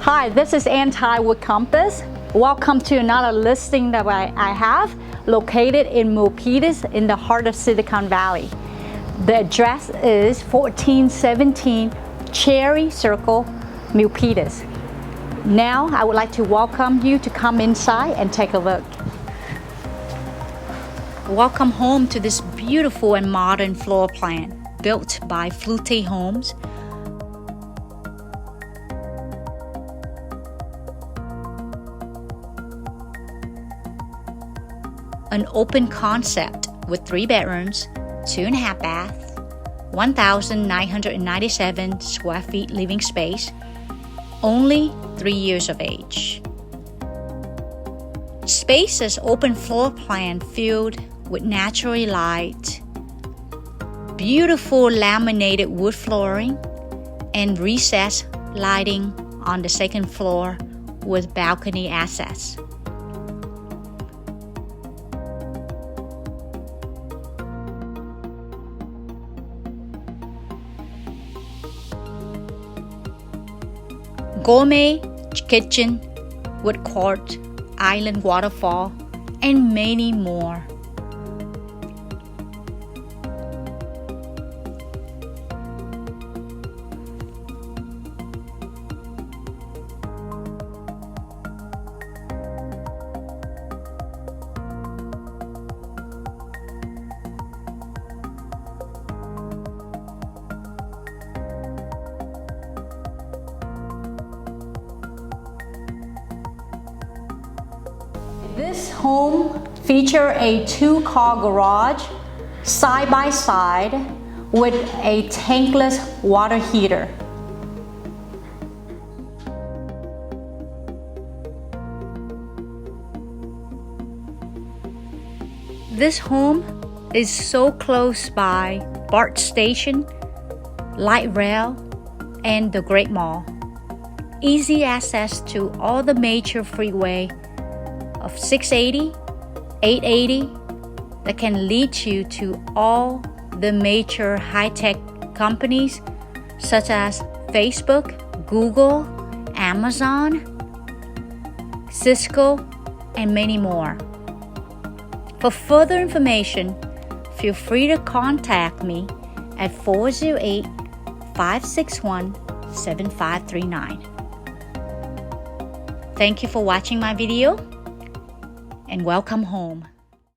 Hi, this is Anti with Compass. Welcome to another listing that I have located in Milpitas in the heart of Silicon Valley. The address is 1417 Cherry Circle, Milpitas. Now I would like to welcome you to come inside and take a look. Welcome home to this beautiful and modern floor plan built by Pulte Homes. An open concept with 3 bedrooms, 2.5 baths, 1,997 square feet living space, only 3 years of age. Spacious open floor plan filled with naturally light, beautiful laminated wood flooring, and recessed lighting on the second floor with balcony access. Gourmet kitchen with Quartz, island waterfall, and many more. This home features a 2-car garage side by side with a tankless water heater. This home is so close by BART station, light rail, and the Great Mall. Easy access to all the major freeway of 680, 880 that can lead you to all the major high-tech companies such as Facebook, Google, Amazon, Cisco, and many more. For further information, feel free to contact me at 408-561-7539. Thank you for watching my video, and welcome home.